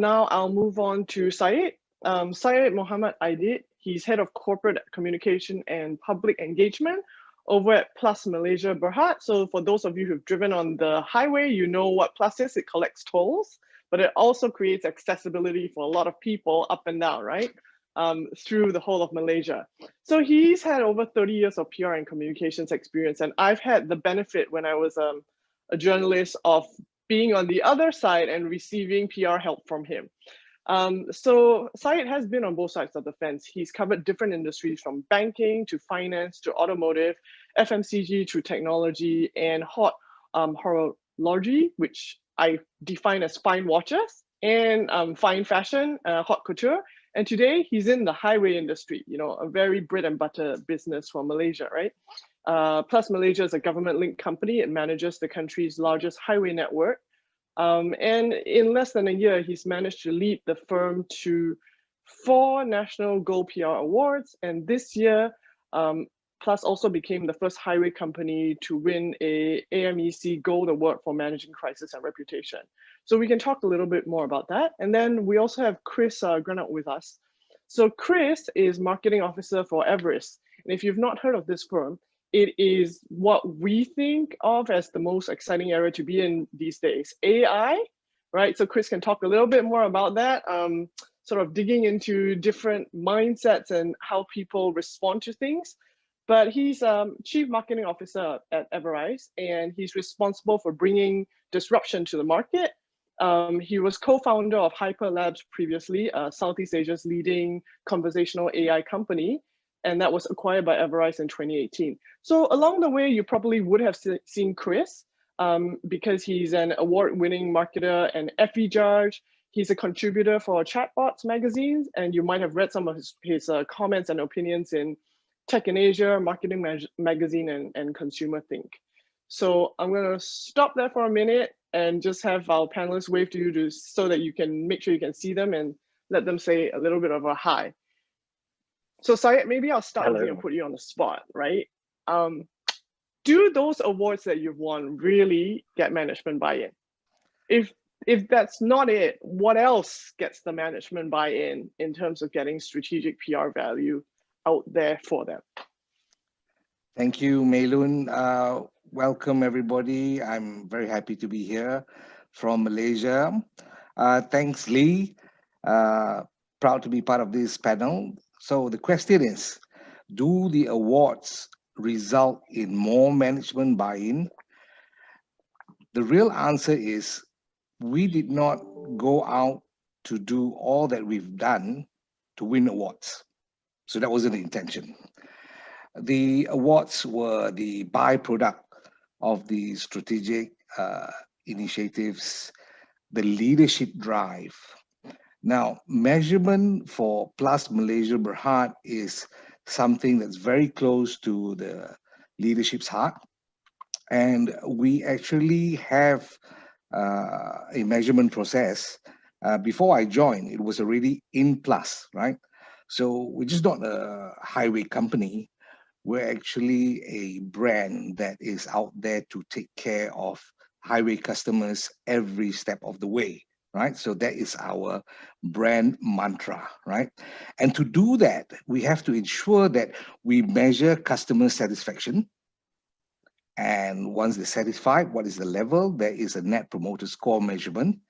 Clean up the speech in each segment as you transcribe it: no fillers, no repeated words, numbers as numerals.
Now I'll move on to Syed. Syed Mohammed Aidid, he's head of corporate communication and public engagement over at Plus Malaysia Berhad. So for those of you who've driven on the highway, you know what Plus is. It collects tolls, but it also creates accessibility for a lot of people up and down, right? Through the whole of Malaysia. So he's had over 30 years of PR and communications experience, and I've had the benefit when I was a journalist of being on the other side and receiving PR help from him. So Syed has been on both sides of the fence. He's covered different industries from banking to finance to automotive, FMCG to technology, and hot horology, which I define as fine watches, and fine fashion, haute couture. And today he's in the highway industry, you know, a very bread and butter business for Malaysia, right? Plus Malaysia is a government-linked company. It manages the country's largest highway network. And in less than a year, he's managed to lead the firm to 4 National Gold PR Awards. And this year, Plus also became the first highway company to win a AMEC Gold Award for managing crisis and reputation. So we can talk a little bit more about that. And then we also have Chris Granat with us. So Chris is marketing officer for Everest. And if you've not heard of this firm, it is what we think of as the most exciting area to be in these days, AI, right? So Chris can talk a little bit more about that, sort of digging into different mindsets and how people respond to things. But he's Chief Marketing Officer at Everest, and he's responsible for bringing disruption to the market. He was co-founder of Hyper Labs previously, Southeast Asia's leading conversational AI company, and that was acquired by Everest in 2018. So along the way, you probably would have seen Chris because he's an award-winning marketer and FE judge. He's a contributor for Chatbots magazines, and you might have read some of his comments and opinions in Tech in Asia, Marketing Magazine, and Consumer Think. So I'm going to stop there for a minute and just have our panelists wave to you so that you can make sure you can see them and let them say a little bit of a hi. So Syed, maybe I'll start with you and put you on the spot, right? Do those awards that you've won really get management buy-in? If that's not it, what else gets the management buy-in in terms of getting strategic PR value out there for them? Thank you, Meilun. Welcome, everybody. I'm very happy to be here from Malaysia. Thanks, Lee. Proud to be part of this panel. So the question is, do the awards result in more management buy-in? The real answer is we did not go out to do all that we've done to win awards. So that wasn't the intention. The awards were the byproduct of the strategic initiatives, the leadership drive. Now, measurement for Plus Malaysia Berhad is something that's very close to the leadership's heart. And we actually have a measurement process. Before I joined, it was already in Plus, right? So we're just not a highway company. We're actually a brand that is out there to take care of highway customers every step of the way, right? So that is our brand mantra, right? And to do that, we have to ensure that we measure customer satisfaction. And once they're satisfied, what is the level? There is a net promoter score measurement.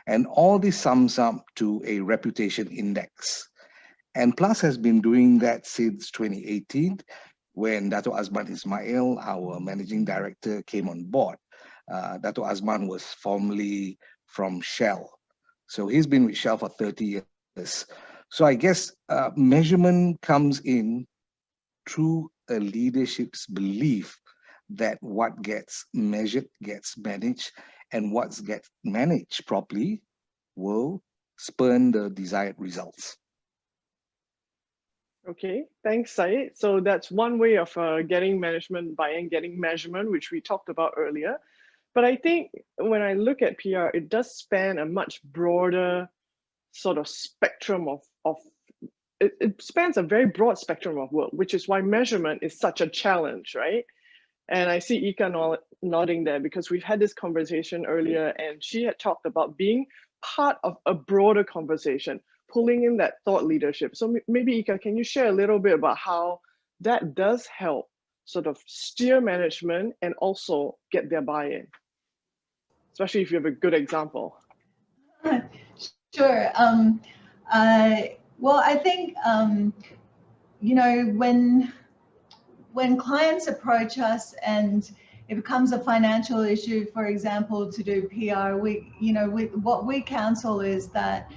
And all this sums up to a reputation index. And Plus has been doing that since 2018, when Dato' Azman Ismail, our managing director, came on board. Dato' Azman was formerly from Shell. So he's been with Shell for 30 years. So I guess measurement comes in through a leadership's belief that what gets measured gets managed, and what gets managed properly will spurn the desired results. Okay, thanks, Syed. So that's one way of getting management buy-in, getting measurement, which we talked about earlier. But I think when I look at PR, it does span a much broader sort of spectrum of it spans a very broad spectrum of work, which is why measurement is such a challenge, right? And I see Ika nodding there because we've had this conversation earlier, and she had talked about being part of a broader conversation, pulling in that thought leadership. So maybe Ika, can you share a little bit about how that does help sort of steer management and also get their buy-in, especially if you have a good example? Sure. Well, I think, you know, when clients approach us and it becomes a financial issue, for example, to do PR, what we counsel is that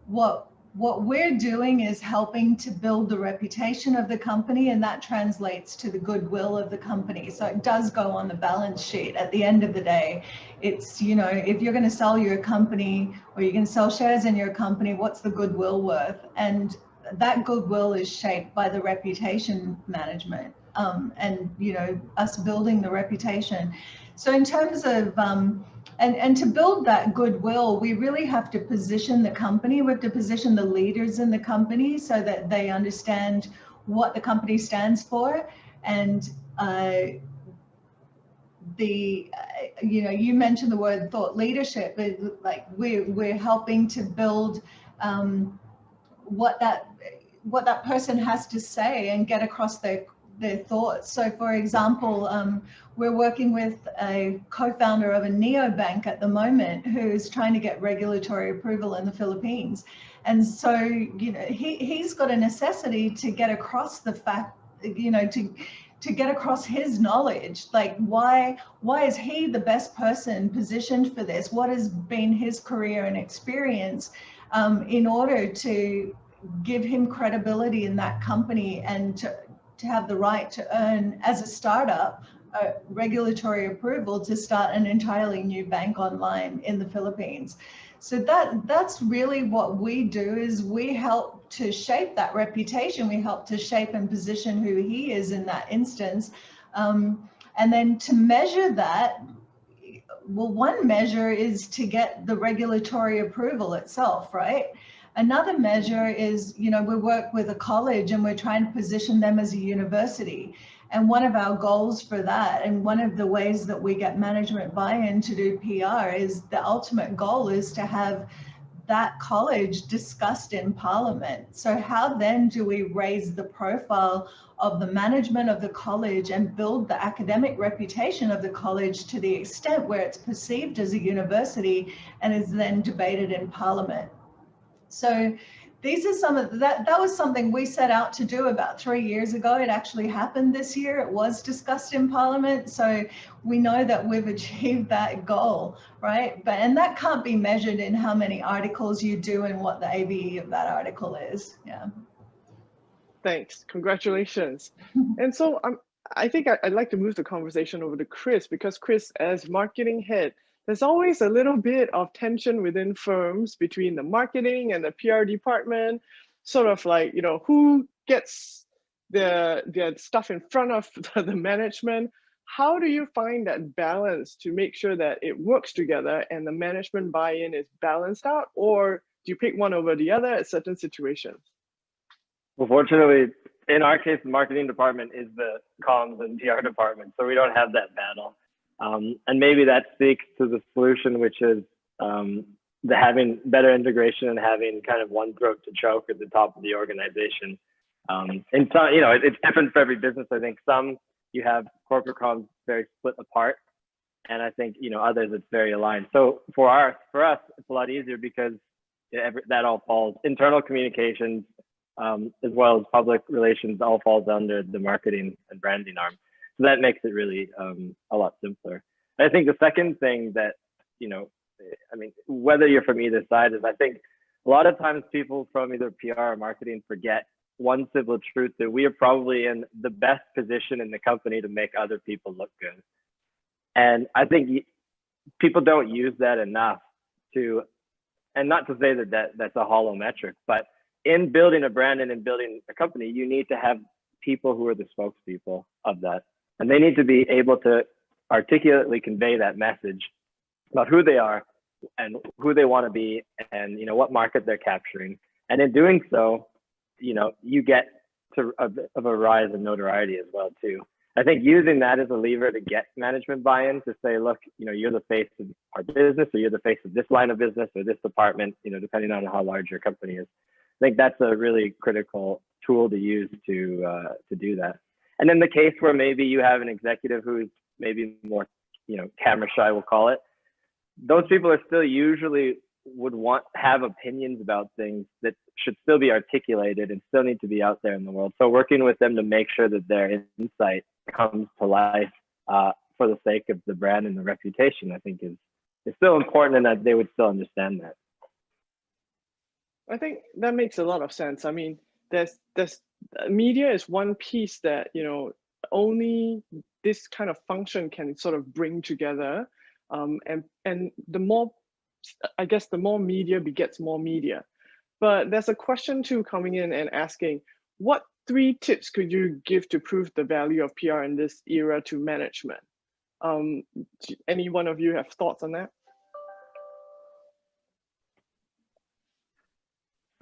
what we're doing is helping to build the reputation of the company, and that translates to the goodwill of the company. So it does go on the balance sheet at the end of the day. It's, you know, if you're going to sell your company or you're going to sell shares in your company, what's the goodwill worth? And that goodwill is shaped by the reputation management, and, you know, us building the reputation. So in terms of, and to build that goodwill, we really have to position the company. We have to position the leaders in the company so that they understand what the company stands for. And you know, you mentioned the word thought leadership. Like we're helping to build what that person has to say and get across their thoughts. So for example, we're working with a co-founder of a neobank at the moment who's trying to get regulatory approval in the Philippines. And so, you know, he's got a necessity to get across the fact, you know, to get across his knowledge. Like, why is he the best person positioned for this? What has been his career and experience in order to give him credibility in that company and to have the right to earn, as a startup, regulatory approval to start an entirely new bank online in the Philippines. So that's really what we do, is we help to shape that reputation. We help to shape and position who he is in that instance. And then to measure that, well, one measure is to get the regulatory approval itself, right? Another measure is, you know, we work with a college and we're trying to position them as a university. And one of our goals for that, and one of the ways that we get management buy-in to do PR, is the ultimate goal is to have that college discussed in Parliament. So how then do we raise the profile of the management of the college and build the academic reputation of the college to the extent where it's perceived as a university and is then debated in Parliament? So these are some of that was something we set out to do about 3 years ago. It actually happened this year. It was discussed in Parliament. So we know that we've achieved that goal, right? And that can't be measured in how many articles you do and what the ABE of that article is. Yeah. Thanks. Congratulations. And so I think I'd like to move the conversation over to Chris, because Chris, as marketing head, there's always a little bit of tension within firms between the marketing and the PR department, sort of like, you know, who gets their stuff in front of the management. How do you find that balance to make sure that it works together and the management buy-in is balanced out, or do you pick one over the other at certain situations? Well, fortunately, in our case, the marketing department is the comms and PR department, so we don't have that battle. And maybe that speaks to the solution, which is the having better integration and having kind of one throat to choke at the top of the organization. And so, you know, it's different for every business. I think some you have corporate comms very split apart, and I think, you know, others it's very aligned. So for us, it's a lot easier because that all falls, internal communications as well as public relations, all falls under the marketing and branding arm. So that makes it really a lot simpler. I think the second thing that, you know, I mean, whether you're from either side, is I think a lot of times people from either PR or marketing forget one simple truth, that we are probably in the best position in the company to make other people look good. And I think people don't use that enough to, and not to say that's a hollow metric, but in building a brand and in building a company, you need to have people who are the spokespeople of that. And they need to be able to articulately convey that message about who they are and who they want to be, and, you know, what market they're capturing. And in doing so, you know, you get to a bit of a rise in notoriety as well too. I think using that as a lever to get management buy-in to say, look, you're the face of our business, or you're the face of this line of business or this department, depending on how large your company is. I think that's a really critical tool to use to do that. And then the case where maybe you have an executive who's maybe more, camera shy, we'll call it. Those people are still usually would have opinions about things that should still be articulated and still need to be out there in the world. So working with them to make sure that their insight comes to life for the sake of the brand and the reputation, I think is still important, and that they would still understand that. I think that makes a lot of sense. I mean, there's media is one piece that, only this kind of function can sort of bring together. And the more, I guess, the more media begets more media. But there's a question too coming in and asking, what 3 tips could you give to prove the value of PR in this era to management? Any one of you have thoughts on that?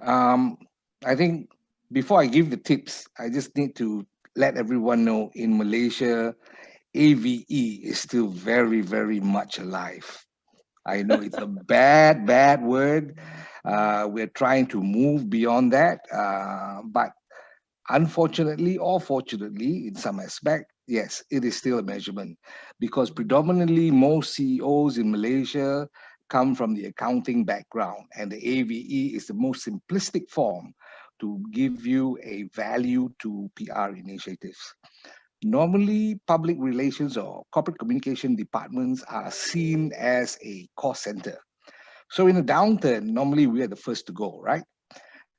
I think before I give the tips, I just need to let everyone know in Malaysia, AVE is still very, very much alive. I know it's a bad word. We're trying to move beyond that. But unfortunately or fortunately, in some aspect, yes, it is still a measurement, because predominantly most CEOs in Malaysia come from the accounting background, and the AVE is the most simplistic form to give you a value to PR initiatives. Normally, public relations or corporate communication departments are seen as a cost center. So in a downturn, normally we are the first to go, right?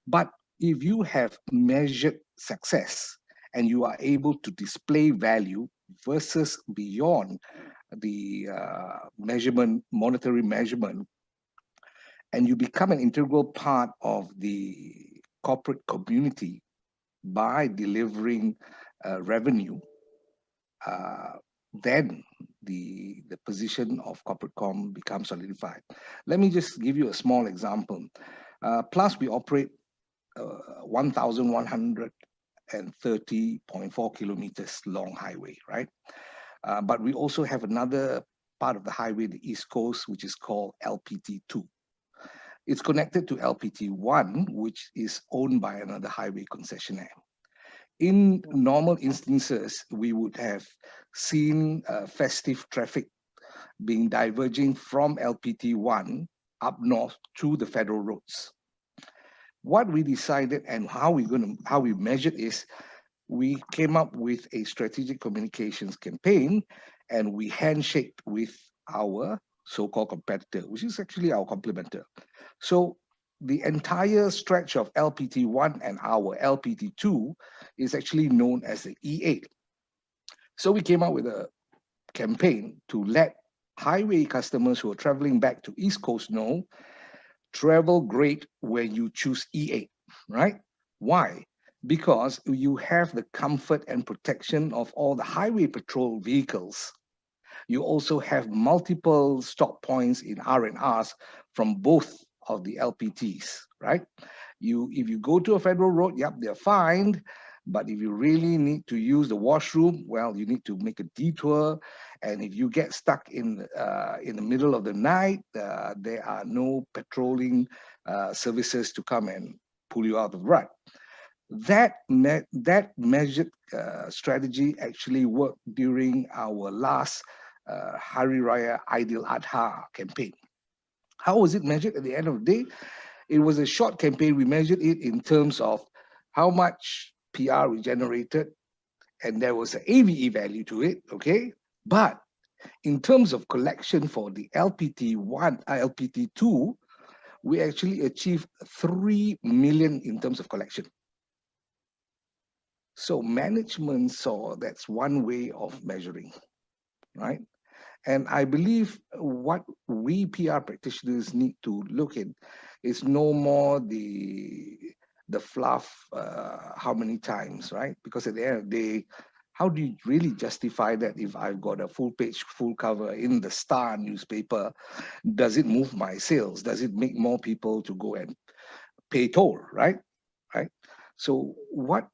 But if you have measured success and you are able to display value versus beyond the monetary measurement, and you become an integral part of the corporate community by delivering revenue, then the position of corporate com becomes solidified. Let me just give you a small example. Plus, we operate 1,130.4 kilometers long highway, right? But we also have another part of the highway, the East Coast, which is called LPT2. It's connected to LPT1, which is owned by another highway concessionaire. In normal instances, we would have seen festive traffic being diverging from LPT1 up north to the federal roads. What we decided and how we measured is, we came up with a strategic communications campaign, and we handshaked with our so-called competitor, which is actually our complementer. So the entire stretch of LPT1 and our LPT2 is actually known as the E8. So we came out with a campaign to let highway customers who are traveling back to East Coast know, travel great when you choose E8, right? Why? Because you have the comfort and protection of all the highway patrol vehicles. You also have multiple stop points in R&Rs from both of the LPTs, right? If you go to a federal road, yep, they're fined. But if you really need to use the washroom, well, you need to make a detour. And if you get stuck in the middle of the night, there are no patrolling services to come and pull you out of the rut. That measured strategy actually worked during our last Hari Raya Aidil Adha campaign. How was it measured at the end of the day? It was a short campaign. We measured it in terms of how much PR we generated, and there was an AVE value to it, okay? But in terms of collection for the LPT1, LPT2, we actually achieved 3 million in terms of collection. So management saw that's one way of measuring, right? And I believe what we PR practitioners need to look at is no more the fluff, how many times, right? Because at the end of the day, how do you really justify that if I've got a full page, full cover in the Star newspaper? Does it move my sales? Does it make more people to go and pay toll, right? So what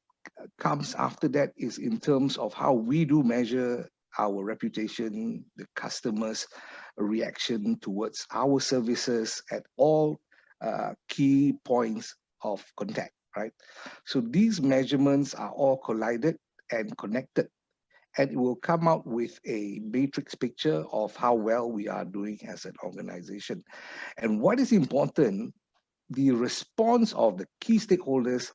comes after that is in terms of how we do measure our reputation, the customers' reaction towards our services at all key points of contact, right? So these measurements are all collided and connected, and it will come out with a matrix picture of how well we are doing as an organization. And what is important, the response of the key stakeholders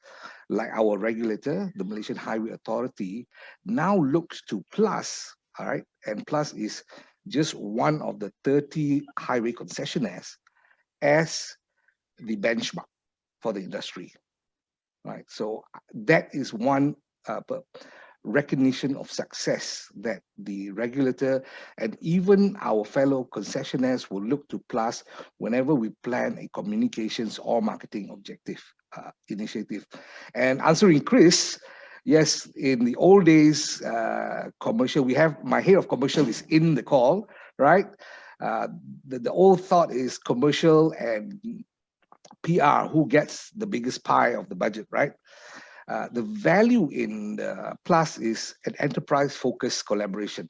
like our regulator, the Malaysian Highway Authority, now looks to PLUS, all right? And PLUS is just one of the 30 highway concessionaires as the benchmark for the industry, right? So that is one recognition of success that the regulator and even our fellow concessionaires will look to PLUS whenever we plan a communications or marketing objective initiative. And answering Chris, yes, in the old days, commercial, we have, my head of commercial is in the call, right? The old thought is commercial and PR, who gets the biggest pie of the budget, right? The value in the PLUS is an enterprise-focused collaboration.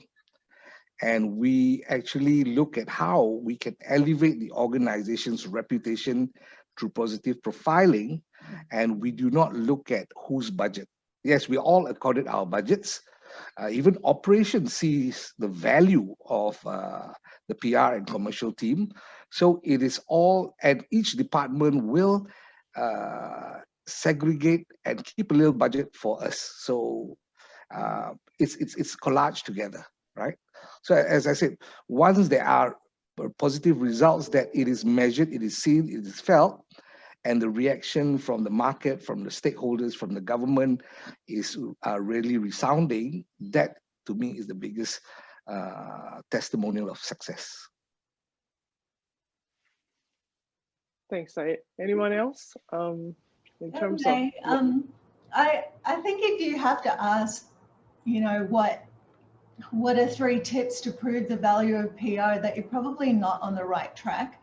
And we actually look at how we can elevate the organization's reputation through positive profiling. And we do not look at whose budget. Yes, we all accorded our budgets. Even operations sees the value of the PR and commercial team. So it is all, and each department will segregate and keep a little budget for us. So it's collaged together, right? So as I said, once there are positive results that it is measured, it is seen, it is felt, and the reaction from the market, from the stakeholders, from the government is really resounding, that to me is the biggest testimonial of success. Thanks, Syed. Anyone else? In terms of, I think if you have to ask, you know, what are 3 tips to prove the value of PR, that you're probably not on the right track.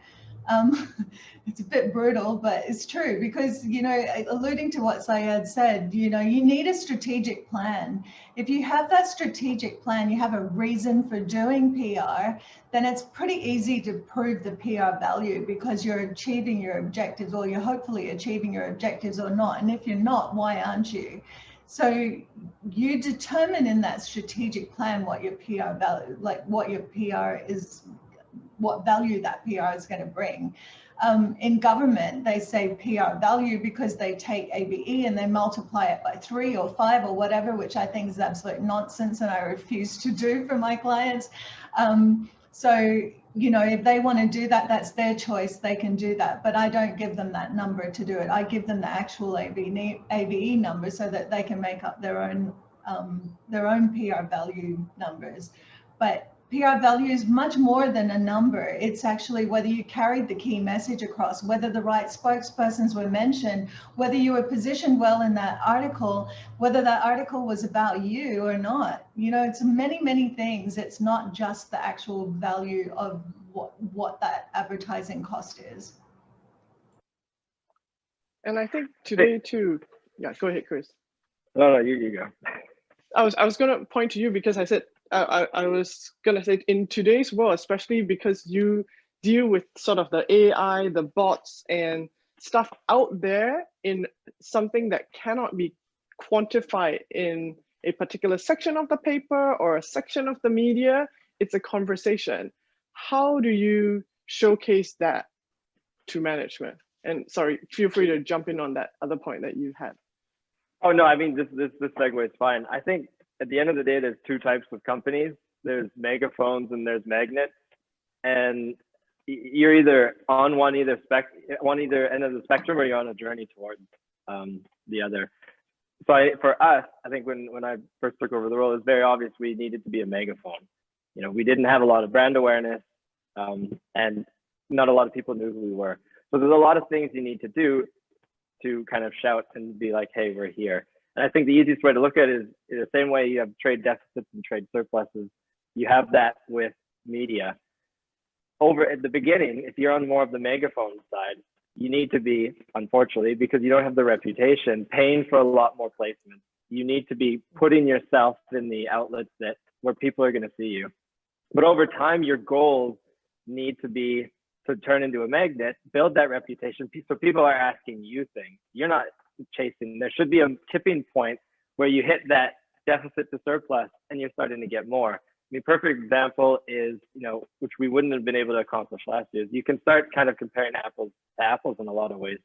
It's a bit brutal, but it's true, because, you know, alluding to what Syed said, you know, you need a strategic plan. If you have that strategic plan, you have a reason for doing PR, then it's pretty easy to prove the PR value, because you're achieving your objectives, or you're hopefully achieving your objectives or not. And if you're not, why aren't you? So you determine in that strategic plan what your PR value, like what your PR is, what value that PR is going to bring. In government, they say PR value because they take ABE and they multiply it by 3 or 5 or whatever, which I think is absolute nonsense, and I refuse to do for my clients. So, you know, if they want to do that, that's their choice, they can do that. But I don't give them that number to do it. I give them the actual ABE number so that they can make up their own PR value numbers. But PR value is much more than a number. It's actually whether you carried the key message across, whether the right spokespersons were mentioned, whether you were positioned well in that article, whether that article was about you or not. You know, it's many, many things. It's not just the actual value of what that advertising cost is. and I think today too, yeah, go ahead, Chris. No, you go. I was going to point to you because I said, I was going to say, in today's world, especially because you deal with sort of the AI, the bots and stuff out there in something that cannot be quantified in a particular section of the paper or a section of the media, it's a conversation. How do you showcase that to management? And sorry, feel free to jump in on that other point that you had. Oh, no, I mean, this segue is fine. I think at the end of the day, there's 2 types of companies. There's megaphones and there's magnets. And you're either on one either end of the spectrum, or you're on a journey towards the other. So for us, I think when I first took over the role, it was very obvious we needed to be a megaphone. You know, we didn't have a lot of brand awareness, and not a lot of people knew who we were. So there's a lot of things you need to do to kind of shout and be like, hey, we're here. And I think the easiest way to look at it is in the same way you have trade deficits and trade surpluses, you have that with media. Over at the beginning, if you're on more of the megaphone side, you need to be, unfortunately, because you don't have the reputation, paying for a lot more placements. you need to be putting yourself in the outlets where people are going to see you. But over time, your goals need to be to turn into a magnet, build that reputation, so people are asking you things. You're not chasing. There should be a tipping point where you hit that deficit to surplus and you're starting to get more. I mean, perfect example is, which we wouldn't have been able to accomplish last year, is you can start kind of comparing apples to apples in a lot of ways.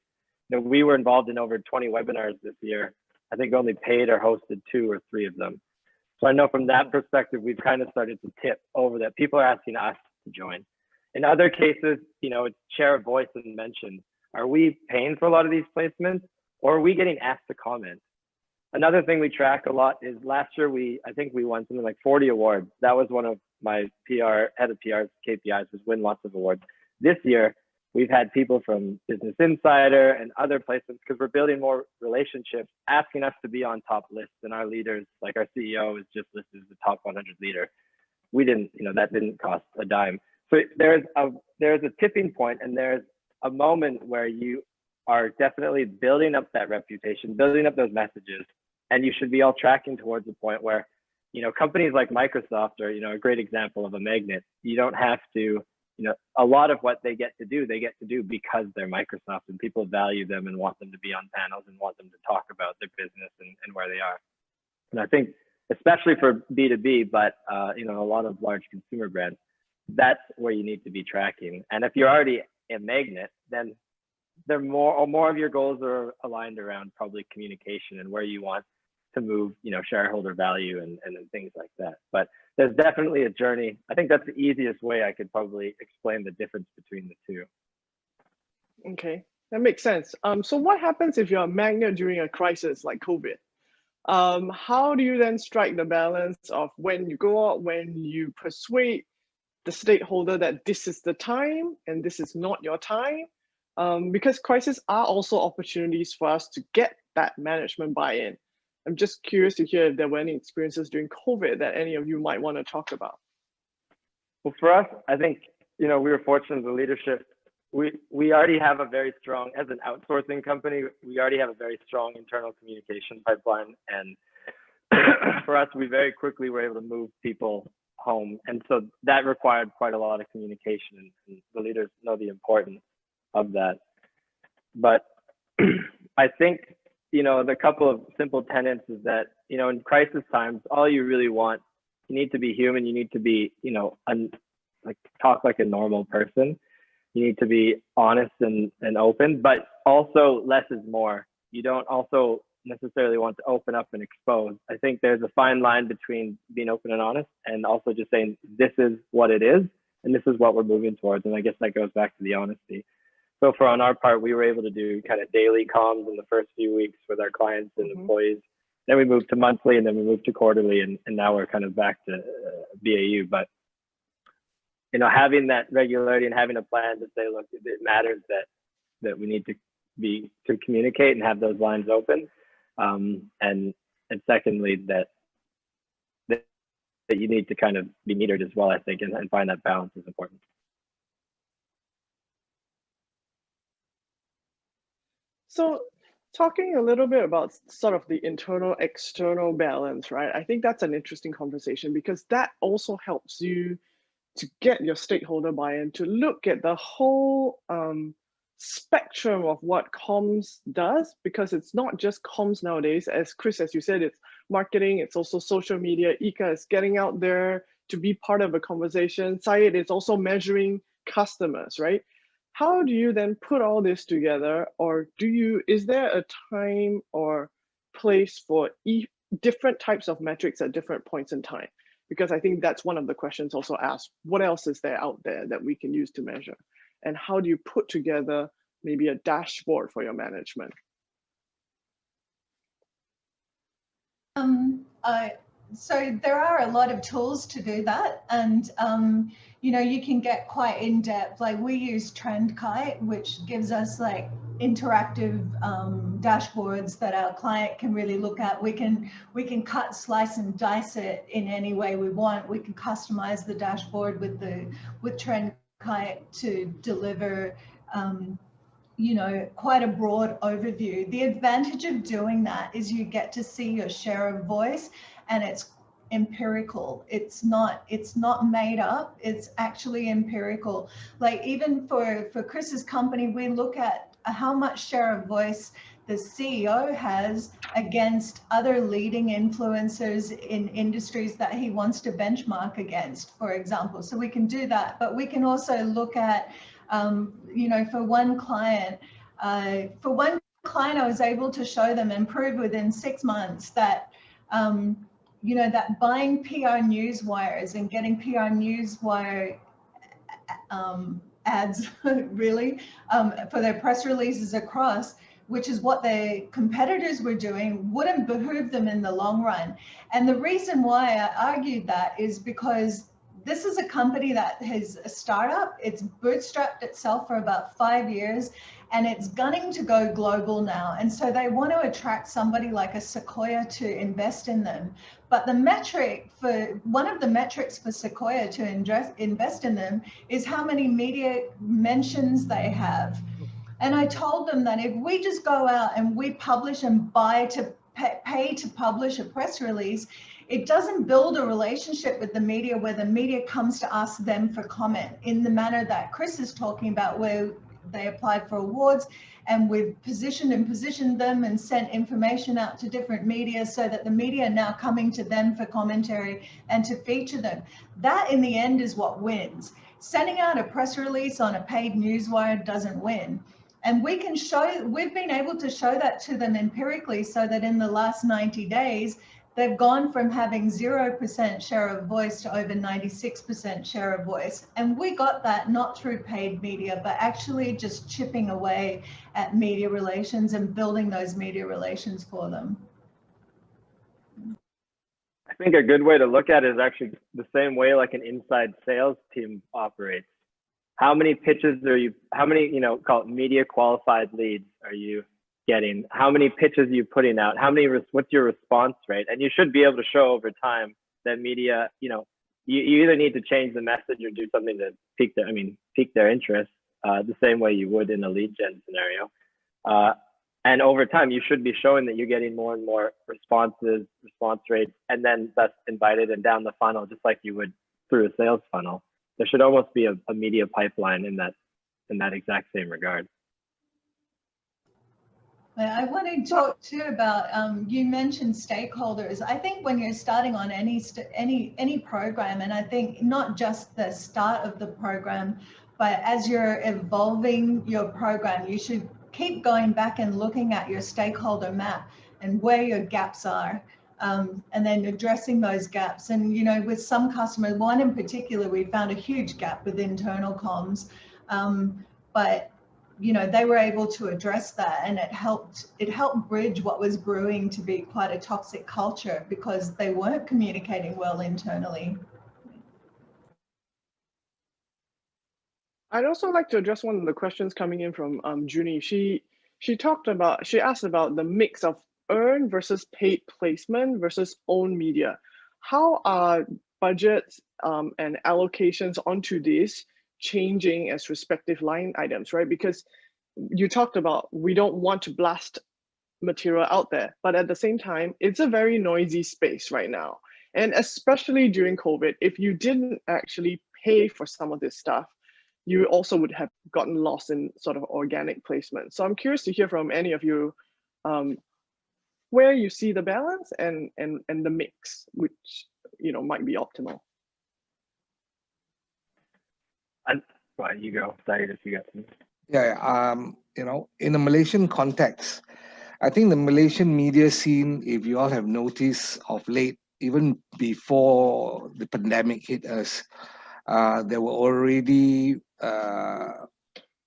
We were involved in over 20 webinars this year. I think only paid or hosted 2 or 3 of them. So I know from that perspective, we've kind of started to tip over that people are asking us to join. In other cases, it's share a voice and mention. Are we paying for a lot of these placements, or are we getting asked to comment? Another thing we track a lot is last year, I think we won something like 40 awards. That was one of my head of PR's KPIs, was win lots of awards. This year, we've had people from Business Insider and other placements, because we're building more relationships, asking us to be on top lists, and our leaders, like our CEO is just listed as the top 100 leader. We didn't, that didn't cost a dime. So there's a tipping point, and there's a moment where you are definitely building up that reputation, building up those messages, and you should be all tracking towards the point where, companies like Microsoft are, a great example of a magnet. You don't have to, a lot of what they get to do because they're Microsoft, and people value them and want them to be on panels and want them to talk about their business and where they are. And I think, especially for B2B, but, a lot of large consumer brands, that's where you need to be tracking. And if you're already a magnet, then more of your goals are aligned around probably communication and where you want to move, shareholder value and things like that. But there's definitely a journey. I think that's the easiest way I could probably explain the difference between the two. Okay, that makes sense. So what happens if you're a magnet during a crisis like COVID? How do you then strike the balance of when you go out, when you persuade the stakeholder that this is the time and this is not your time? Because crises are also opportunities for us to get that management buy-in. I'm just curious to hear if there were any experiences during COVID that any of you might want to talk about. Well, for us, I think, we were fortunate, the leadership, we already have a very strong, as an outsourcing company, we already have a very strong internal communication pipeline. And for us, we very quickly were able to move people home. And so that required quite a lot of communication, and the leaders know the importance of that. But I think, the couple of simple tenets is that, in crisis times, all you really want, you need to be human. You need to be, talk like a normal person. You need to be honest and open, but also less is more. You don't also necessarily want to open up and expose. I think there's a fine line between being open and honest and also just saying, this is what it is, and this is what we're moving towards. And I guess that goes back to the honesty. So on our part, we were able to do kind of daily comms in the first few weeks with our clients and employees. Then we moved to monthly, and then we moved to quarterly, and now we're kind of back to BAU. But, having that regularity and having a plan to say, look, it matters that we need to communicate and have those lines open. And secondly, that you need to kind of be metered as well, I think, and find that balance is important. So talking a little bit about sort of the internal-external balance, right? I think that's an interesting conversation, because that also helps you to get your stakeholder buy-in, to look at the whole spectrum of what comms does, because it's not just comms nowadays. As Chris, as you said, it's marketing, it's also social media. Ika is getting out there to be part of a conversation. Syed is also measuring customers, right? How do you then put all this together, or is there a time or place for different types of metrics at different points in time? Because I think that's one of the questions also asked. What else is there out there that we can use to measure? And how do you put together maybe a dashboard for your management? So there are a lot of tools to do that, and you can get quite in depth. Like, we use Trendkite, which gives us like interactive dashboards that our client can really look at. We can cut, slice, and dice it in any way we want. We can customize the dashboard with Trendkite to deliver you know, quite a broad overview. The advantage of doing that is you get to see your share of voice, and it's empirical. It's not made up. It's actually empirical. Like even for Chris's company, we look at how much share of voice the CEO has against other leading influencers in industries that he wants to benchmark against, for example. So we can do that, but we can also look at, you know, for one client, I was able to show them and prove within 6 months that, you know, that buying PR newswires and getting PR newswire ads really for their press releases across, which is what their competitors were doing, wouldn't behoove them in the long run. And the reason why I argued that is because this is a company that is a startup. It's bootstrapped itself for about 5 years, and it's gunning to go global now. And so they want to attract somebody like a Sequoia to invest in them. But the metric for, one of the metrics for Sequoia to invest in them is how many media mentions they have. And I told them that if we just go out and we publish and pay to publish a press release, it doesn't build a relationship with the media where the media comes to ask them for comment in the manner that Chris is talking about, where they applied for awards and we've positioned them and sent information out to different media so that the media are now coming to them for commentary and to feature them. That in the end is what wins. Sending out a press release on a paid newswire doesn't win. And we can show, we've been able to show that to them empirically, so that in the last 90 days, they've gone from having 0% share of voice to over 96% share of voice. And we got that not through paid media, but actually just chipping away at media relations and building those media relations for them. I think a good way to look at it is actually the same way like an inside sales team operates. How many pitches are you, how many, you know, call it media qualified leads are you getting? How many pitches are you putting out? How many, what's your response rate? And you should be able to show over time that media, you know, you either need to change the message or do something to pique their interest the same way you would in a lead gen scenario. And over time, you should be showing that you're getting more and more response rates, and then that's invited and down the funnel, just like you would through a sales funnel. There should almost be a media pipeline in that exact same regard. I want to talk too about, you mentioned stakeholders. I think when you're starting on any program, and I think not just the start of the program, but as you're evolving your program, you should keep going back and looking at your stakeholder map and where your gaps are. And then addressing those gaps. And, you know, with some customers, one in particular, we found a huge gap with internal comms, but, you know, they were able to address that, and it helped bridge what was brewing to be quite a toxic culture because they weren't communicating well internally. I'd also like to address one of the questions coming in from Junie. She asked about the mix of earned versus paid placement versus own media. How are budgets and allocations onto this changing as respective line items, right? Because you talked about we don't want to blast material out there, but at the same time, it's a very noisy space right now. And especially during COVID, if you didn't actually pay for some of this stuff, you also would have gotten lost in sort of organic placement. So I'm curious to hear from any of you where you see the balance and the mix, which, you know, might be optimal. Well, you go, Syed, if you got something. Yeah, you know, in a Malaysian context, I think the Malaysian media scene, if you all have noticed of late, even before the pandemic hit us, there were already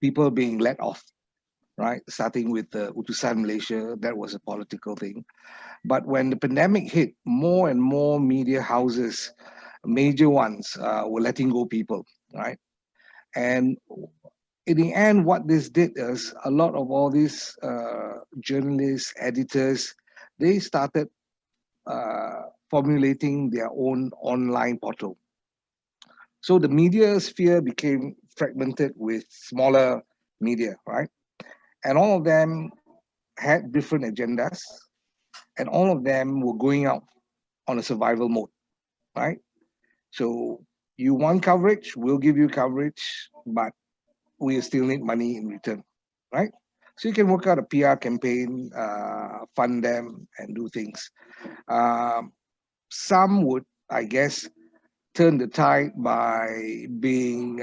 people being let off, right? Starting with the Utusan Malaysia, that was a political thing. But when the pandemic hit, more and more media houses, major ones, were letting go people, right? And in the end, what this did is a lot of all these journalists, editors, they started formulating their own online portal. So the media sphere became fragmented with smaller media, right? and all of them had different agendas, and all of them were going out on a survival mode, right? So you want coverage, we'll give you coverage, but we still need money in return, right? So you can work out a PR campaign, fund them, and do things. Some would, I guess, turn the tide by being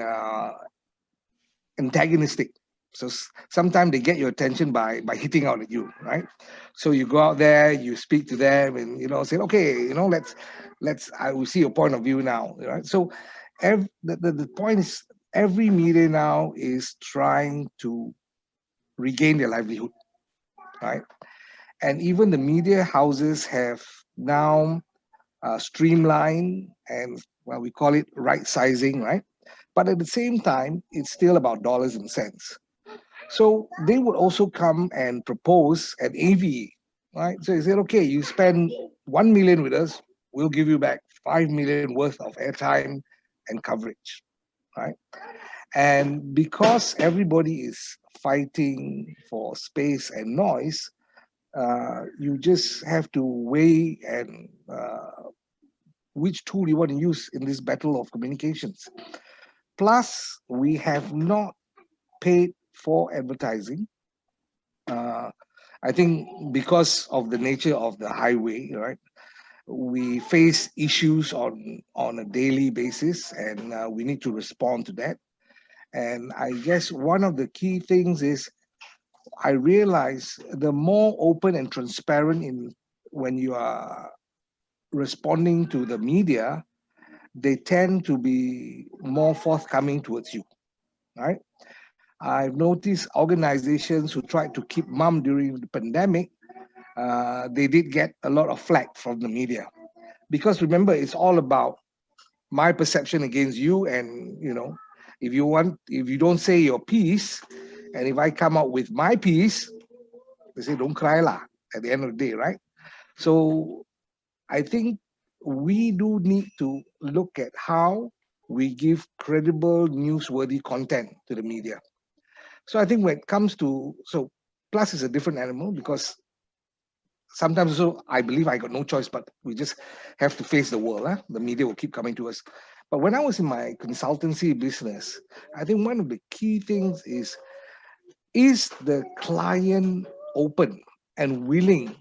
antagonistic. So sometimes they get your attention by hitting out at you, right? So you go out there, you speak to them, and say, okay, I will see your point of view now, right? So the point is, every media now is trying to regain their livelihood, right? And even the media houses have now streamlined and, well, we call it right sizing, right? But at the same time, it's still about dollars and cents. So they would also come and propose an AVE, right? So they said, okay, you spend 1 million with us, we'll give you back 5 million worth of airtime and coverage, right? And because everybody is fighting for space and noise, you just have to weigh and which tool you want to use in this battle of communications. Plus, we have not paid for advertising. I think because of the nature of the highway, right? We face issues on a daily basis, and we need to respond to that. And I guess one of the key things is, I realize the more open and transparent when you are responding to the media, they tend to be more forthcoming towards you, right? I've noticed organizations who tried to keep mum during the pandemic, they did get a lot of flack from the media. Because remember, it's all about my perception against you, and if you don't say your piece, and if I come out with my piece, they say don't cry lah at the end of the day, right? So I think we do need to look at how we give credible, newsworthy content to the media. So I think when it comes to, Plus is a different animal, because sometimes also I believe I got no choice, but we just have to face the world. The media will keep coming to us. But when I was in my consultancy business, I think one of the key things is the client open and willing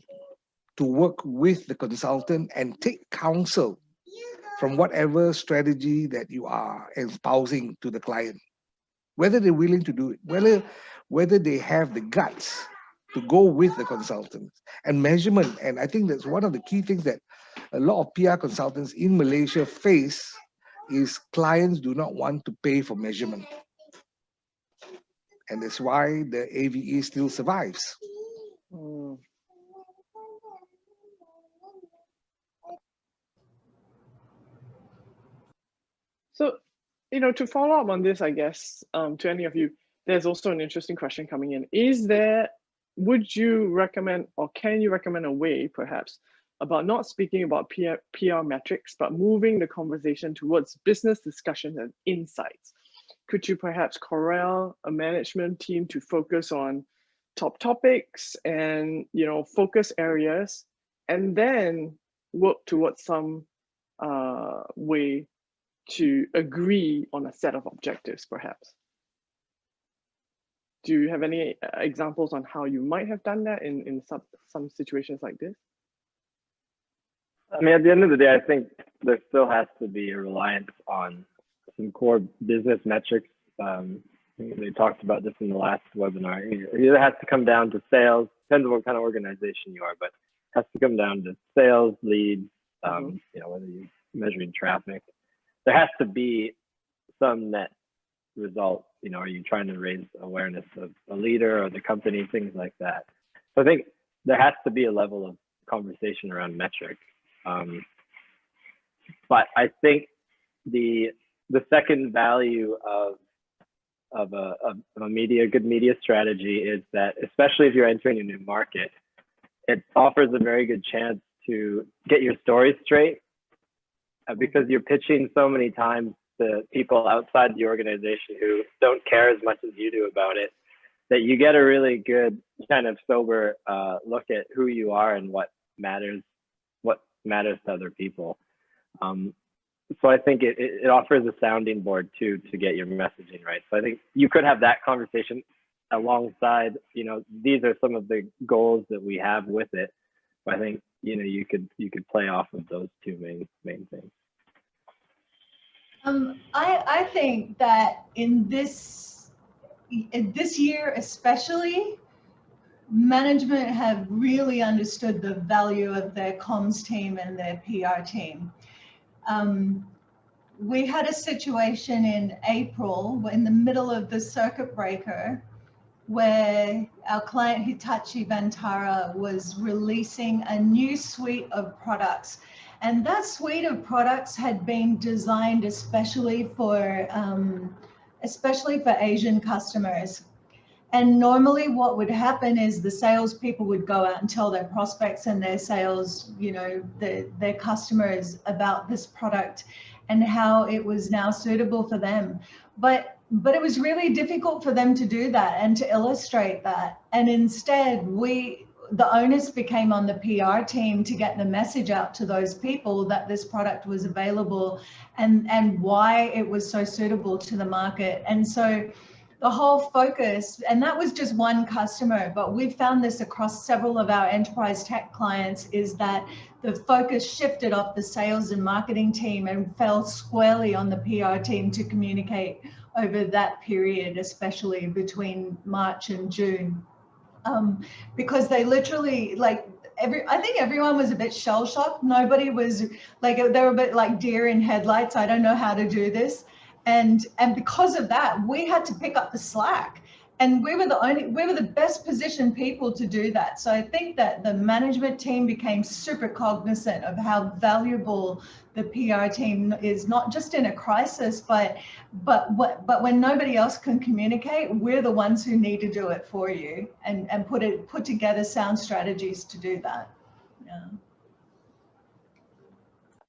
to work with the consultant and take counsel from whatever strategy that you are espousing to the client, whether they're willing to do it, whether they have the guts to go with the consultants, and measurement. And I think that's one of the key things that a lot of PR consultants in Malaysia face, is clients do not want to pay for measurement. And that's why the AVE still survives. Mm. So, to follow up on this, I guess, to any of you, there's also an interesting question coming in. Would you recommend, or can you recommend a way, perhaps, about not speaking about PR metrics, but moving the conversation towards business discussion and insights? Could you perhaps corral a management team to focus on top topics and, focus areas, and then work towards some way to agree on a set of objectives, perhaps? Do you have any examples on how you might have done that in some situations like this? I mean, at the end of the day, I think there still has to be a reliance on some core business metrics. They talked about this in the last webinar. It either has to come down to sales, depends on what kind of organization you are, but it has to come down to sales, leads, whether you're measuring traffic. There has to be some net result. Are you trying to raise awareness of a leader or the company, things like that. So I think there has to be a level of conversation around metrics. But I think the second value of a good media strategy is that, especially if you're entering a new market, it offers a very good chance to get your story straight, because you're pitching so many times to people outside the organization who don't care as much as you do about it. that you get a really good kind of sober look at who you are and what matters to other people. So I think it offers a sounding board too to get your messaging right. So I think you could have that conversation alongside, you know, these are some of the goals that we have with it. But I think, you know, you could play off of those two main things. I think that in this year especially, management have really understood the value of their comms team and their PR team. We had a situation in April, in the middle of the circuit breaker, where our client Hitachi Vantara was releasing a new suite of products. And that suite of products had been designed especially for Asian customers. And normally what would happen is the salespeople would go out and tell their prospects and their sales, you know, their customers about this product and how it was now suitable for them. But it was really difficult for them to do that and to illustrate that. And instead, the onus became on the PR team to get the message out to those people that this product was available and why it was so suitable to the market. And so the whole focus, and that was just one customer, but we've found this across several of our enterprise tech clients, is that the focus shifted off the sales and marketing team and fell squarely on the PR team to communicate over that period, especially between March and June. Because they literally, like, I think everyone was a bit shell-shocked. Nobody was, like, they were a bit like deer in headlights. I don't know how to do this. And because of that, we had to pick up the slack. And we were the best positioned people to do that. So I think that the management team became super cognizant of how valuable the PR team is, not just in a crisis, but when nobody else can communicate, we're the ones who need to do it for you and put together sound strategies to do that. Yeah.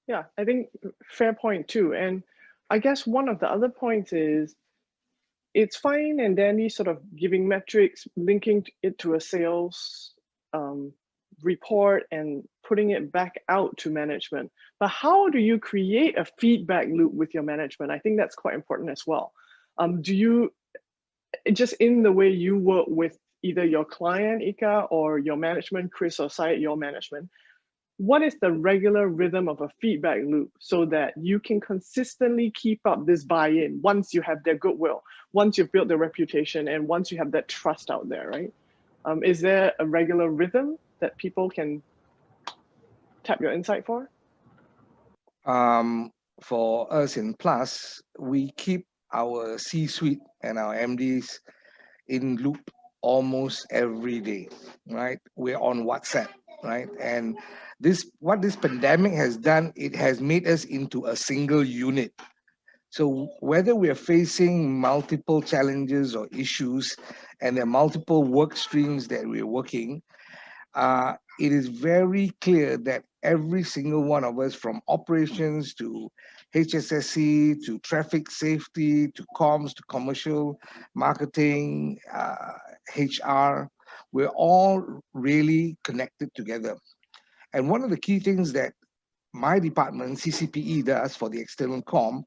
Yeah, I think fair point too. And I guess one of the other points is it's fine and dandy sort of giving metrics, linking it to a sales report and putting it back out to management. But how do you create a feedback loop with your management? I think that's quite important as well. Do you, just in the way you work with either your client, Ika, or your management, Chris or Syed, your management, what is the regular rhythm of a feedback loop so that you can consistently keep up this buy-in once you have their goodwill, once you've built the reputation, and once you have that trust out there, right? Is there a regular rhythm that people can tap your insight for? For us in Plus, we keep our C-suite and our MDs in loop almost every day, right? We're on WhatsApp, right? And what this pandemic has done, it has made us into a single unit. So whether we're facing multiple challenges or issues, and there are multiple work streams that we're working, it is very clear that every single one of us, from operations to HSSC to traffic safety to comms to commercial marketing, HR, we're all really connected together. And one of the key things that my department, CCPE, does for the external comm,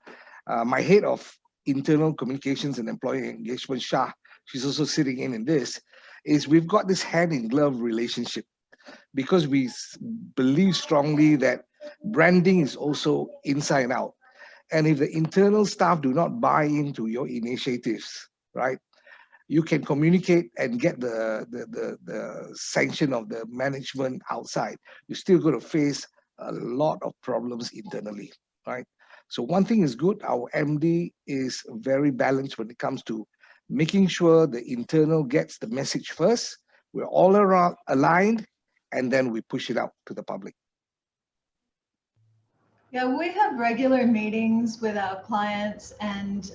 my head of internal communications and employee engagement, Shah, she's also sitting in this, is we've got this hand-in-glove relationship, because we believe strongly that branding is also inside out. And if the internal staff do not buy into your initiatives, right, you can communicate and get the sanction of the management outside. You're still going to face a lot of problems internally, right? So one thing is good, our MD is very balanced when it comes to making sure the internal gets the message first. We're all around aligned, and then we push it out to the public. Yeah, we have regular meetings with our clients, and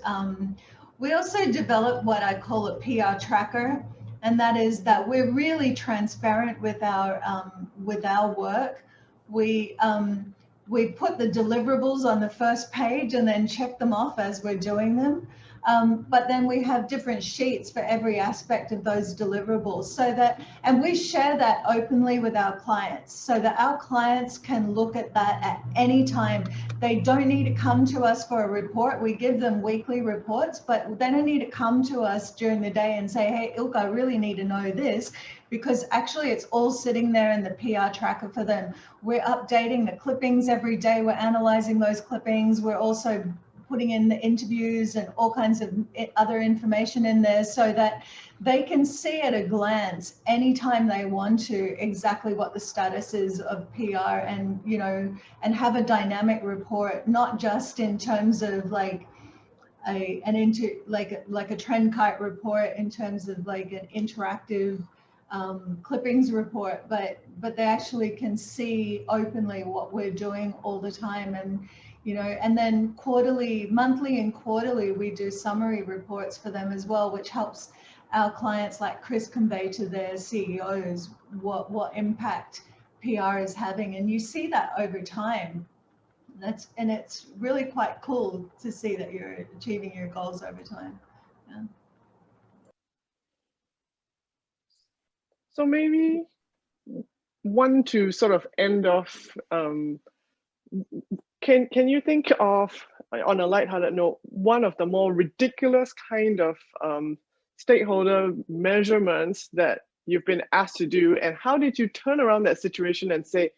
we also develop what I call a PR tracker, and that is that we're really transparent with our work. We put the deliverables on the first page and then check them off as we're doing them. But then we have different sheets for every aspect of those deliverables, so that, and we share that openly with our clients so that our clients can look at that at any time. They don't need to come to us for a report. We give them weekly reports, but they don't need to come to us during the day and say, hey, Ilka, I really need to know this, because actually it's all sitting there in the PR tracker for them. We're updating the clippings every day. We're analyzing those clippings. We're also putting in the interviews and all kinds of other information in there so that they can see at a glance anytime they want to exactly what the status is of PR, and you know, and have a dynamic report, not just in terms of like a trendkite report in terms of like an interactive clippings report, but they actually can see openly what we're doing all the time. And you know, and then quarterly, monthly and quarterly, we do summary reports for them as well, which helps our clients like Chris convey to their CEOs what impact PR is having. And you see that over time. And it's really quite cool to see that you're achieving your goals over time. Yeah. So maybe one to sort of end off, can you think of, on a lighthearted note, one of the more ridiculous kind of stakeholder measurements that you've been asked to do, and how did you turn around that situation and say,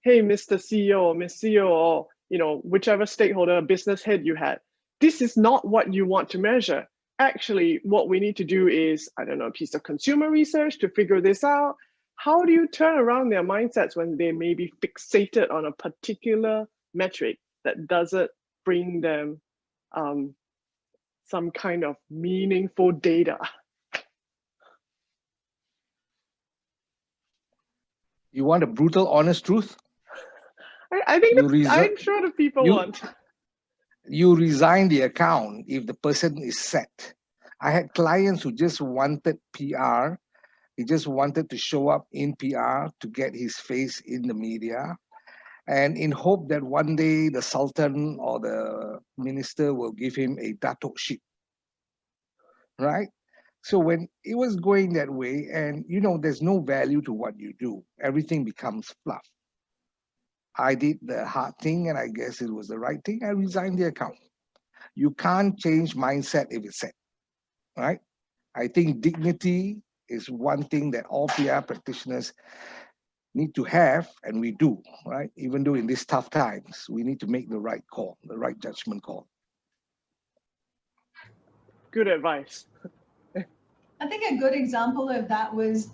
hey, Mr. CEO or Miss CEO, or you know, whichever stakeholder, business head you had, this is not what you want to measure. Actually, what we need to do is, I don't know, a piece of consumer research to figure this out. How do you turn around their mindsets when they may be fixated on a particular metric that doesn't bring them some kind of meaningful data? You want a brutal, honest truth? I think I'm sure the people want. You resign the account if the person is set. I had clients who just wanted PR. He just wanted to show up in PR to get his face in the media, and in hope that one day the Sultan or the minister will give him a datuk ship, right? So when it was going that way, and you know, there's no value to what you do, everything becomes fluff. I did the hard thing, and I guess it was the right thing. I resigned the account. You can't change mindset if it's set, right? I think dignity is one thing that all PR practitioners need to have, and we do, right? Even though in these tough times, we need to make the right call, the right judgment call. Good advice. I think a good example of that was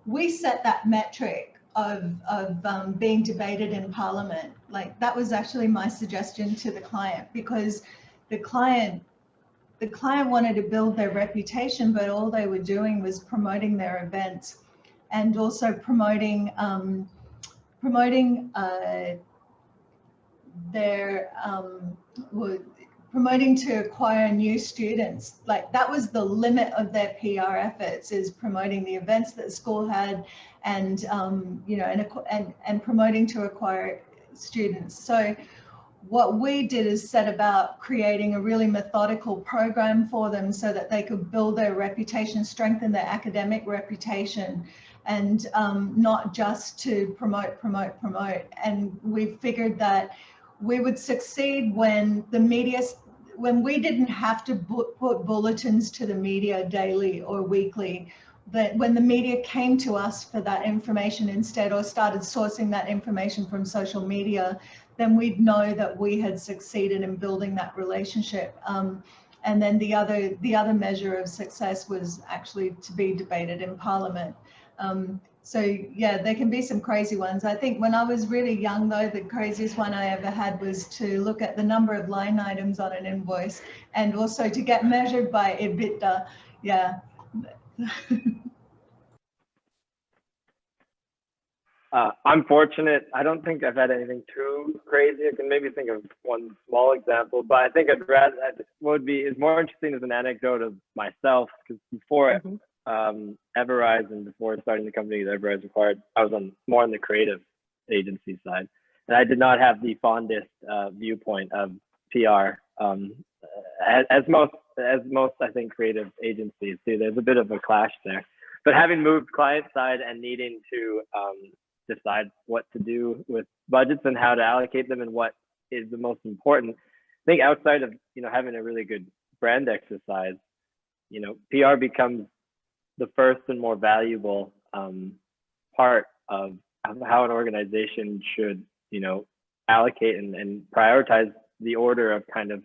we set that metric of being debated in Parliament. Like that was actually my suggestion to the client, because the client wanted to build their reputation, but all they were doing was promoting their events and also promoting to acquire new students. Like that was the limit of their PR efforts, is promoting the events that the school had, and you know, and promoting to acquire students. So what we did is set about creating a really methodical program for them so that they could build their reputation, strengthen their academic reputation, and not just to promote. And we figured that we would succeed when the media, when we didn't have to put bulletins to the media daily or weekly, but when the media came to us for that information instead, or started sourcing that information from social media, then we'd know that we had succeeded in building that relationship. And then the other measure of success was actually to be debated in Parliament. So yeah, there can be some crazy ones. I think when I was really young though, the craziest one I ever had was to look at the number of line items on an invoice, and also to get measured by EBITDA. Yeah. I'm fortunate. I don't think I've had anything too crazy. I can maybe think of one small example, but I think is more interesting as an anecdote of myself, because before Everrise and before starting the company that Everrise acquired, I was more on the creative agency side, and I did not have the fondest viewpoint of PR as most I think creative agencies do, there's a bit of a clash there. But having moved client side and needing to decide what to do with budgets and how to allocate them and what is the most important, I think outside of having a really good brand exercise, PR becomes the first and more valuable part of how an organization should allocate and prioritize the order of kind of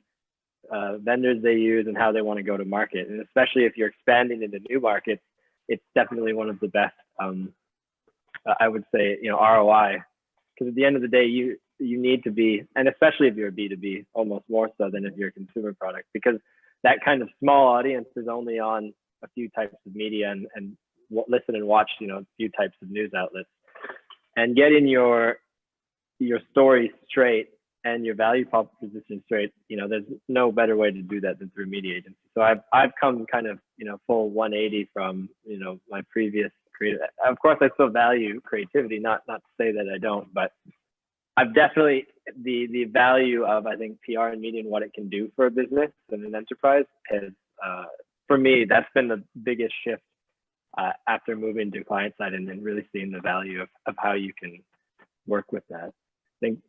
vendors they use and how they want to go to market. And especially if you're expanding into new markets, it's definitely one of the best, I would say, ROI, because at the end of the day, you need to be, and especially if you're a B2B, almost more so than if you're a consumer product, because that kind of small audience is only on a few types of media and listen and watch, a few types of news outlets. And getting your story straight and your value proposition straight, there's no better way to do that than through media agency. So I've come kind of, full 180 from, my previous creative. Of course, I still value creativity, not to say that I don't, but I've definitely, the value of, I think, PR and media and what it can do for a business and an enterprise has, for me, that's been the biggest shift after moving to client side and then really seeing the value of how you can work with that. I think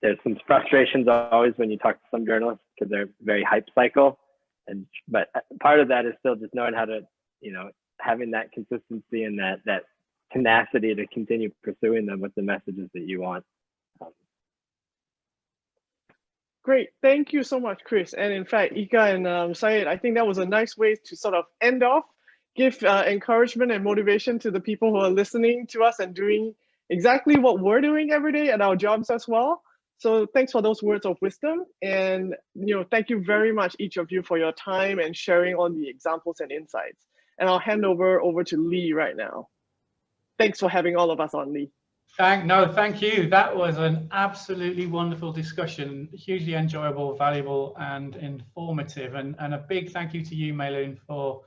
there's some frustrations always when you talk to some journalists because they're very hype cycle, but part of that is still just knowing how to, having that consistency and that tenacity to continue pursuing them with the messages that you want. Great, thank you so much, Chris. And in fact, Ika and Syed, I think that was a nice way to sort of end off, give encouragement and motivation to the people who are listening to us and doing exactly what we're doing every day at our jobs as well. So thanks for those words of wisdom. And thank you very much, each of you, for your time and sharing all the examples and insights. And I'll hand over to Lee right now. Thanks for having all of us on, Lee. Thank you. That was an absolutely wonderful discussion, hugely enjoyable, valuable, and informative. And a big thank you to you, Mei-Lun, for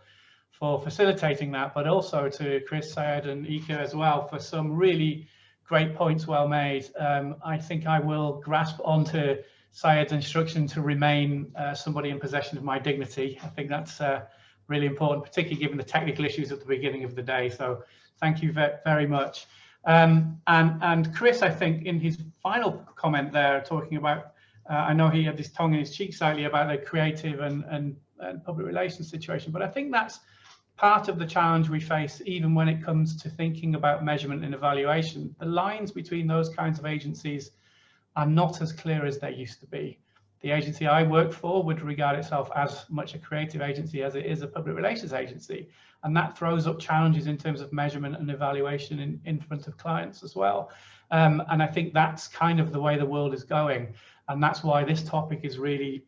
facilitating that, but also to Chris, Syed, and Ika as well for some really great points well made. I think I will grasp onto Syed's instruction to remain somebody in possession of my dignity. I think that's really important, particularly given the technical issues at the beginning of the day. So thank you very much. And Chris, I think in his final comment there, talking about, I know he had his tongue in his cheek slightly about the creative and public relations situation, but I think that's part of the challenge we face even when it comes to thinking about measurement and evaluation. The lines between those kinds of agencies are not as clear as they used to be. The agency I work for would regard itself as much a creative agency as it is a public relations agency. And that throws up challenges in terms of measurement and evaluation in front of clients as well. And I think that's kind of the way the world is going. And that's why this topic is really,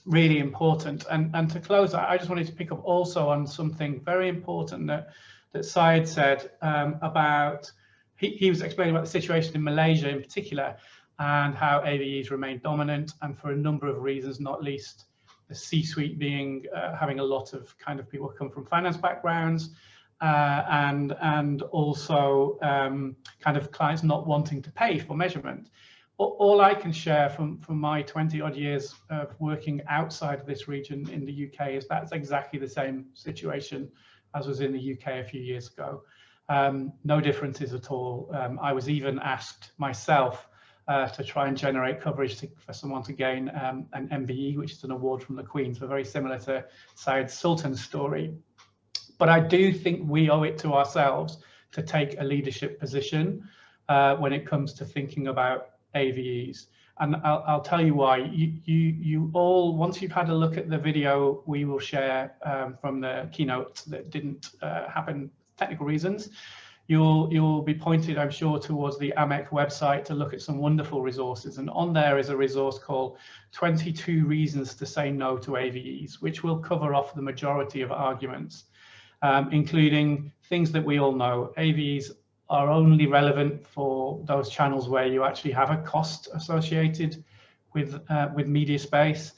really important. And to close, I just wanted to pick up also on something very important that Syed said about, he was explaining about the situation in Malaysia in particular, and how AVEs remain dominant, and for a number of reasons, not least the C-suite being having a lot of kind of people who come from finance backgrounds, and also kind of clients not wanting to pay for measurement. All I can share from my 20 odd years of working outside of this region in the UK is that's exactly the same situation as was in the UK a few years ago. No differences at all. I was even asked myself to try and generate coverage for someone to gain an MBE, which is an award from the Queen, so very similar to Syed Sultan's story. But I do think we owe it to ourselves to take a leadership position when it comes to thinking about AVEs. And I'll tell you why. You all, once you've had a look at the video we will share from the keynote that didn't happen for technical reasons, you'll be pointed, I'm sure, towards the AMEC website to look at some wonderful resources. And on there is a resource called 22 Reasons to Say No to AVEs, which will cover off the majority of arguments, including things that we all know. AVEs are only relevant for those channels where you actually have a cost associated with media space,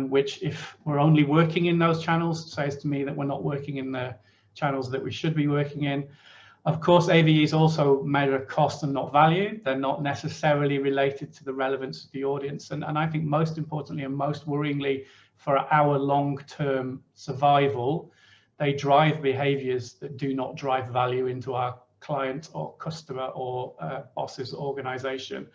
which if we're only working in those channels, says to me that we're not working in the channels that we should be working in. Of course, AVEs also measure cost and not value. They're not necessarily related to the relevance of the audience. And I think most importantly and most worryingly, for our long-term survival, they drive behaviors that do not drive value into our client or customer or boss's organization.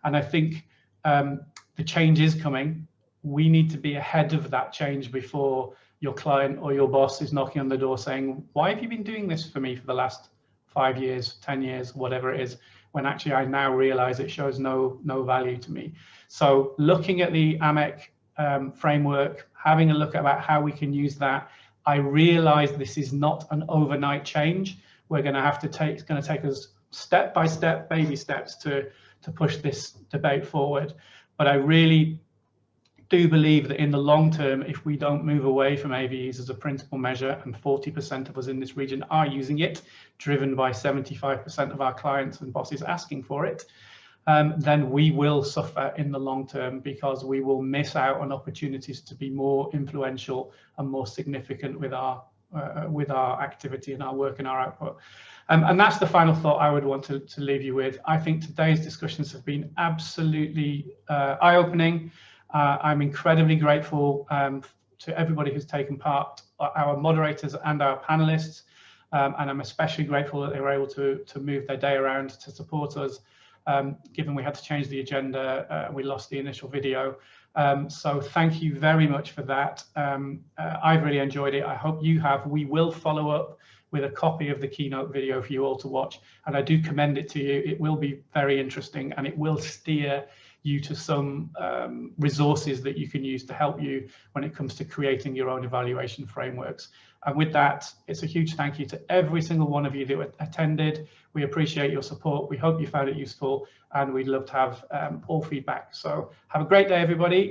And I think the change is coming. We need to be ahead of that change before your client or your boss is knocking on the door saying, why have you been doing this for me for the last 5 years, 10 years, whatever it is, when actually I now realize it shows no value to me. So looking at the AMEC framework, having a look about how we can use that, I realize this is not an overnight change. We're going to have to take, it's going to take us step by step, baby steps to push this debate forward. But I really do believe that in the long term, if we don't move away from AVEs as a principal measure, and 40% of us in this region are using it, driven by 75% of our clients and bosses asking for it, then we will suffer in the long term, because we will miss out on opportunities to be more influential and more significant with our activity and our work and our output. And that's the final thought I would want to leave you with. I think today's discussions have been absolutely eye-opening. I'm incredibly grateful to everybody who's taken part, our moderators and our panelists, and I'm especially grateful that they were able to move their day around to support us, given we had to change the agenda, we lost the initial video. So thank you very much for that. I've really enjoyed it. I hope you have. We will follow up with a copy of the keynote video for you all to watch, and I do commend it to you. It will be very interesting, and it will steer you to some resources that you can use to help you when it comes to creating your own evaluation frameworks. And with that, it's a huge thank you to every single one of you that attended. We appreciate your support. We hope you found it useful, and we'd love to have all feedback. So have a great day, everybody.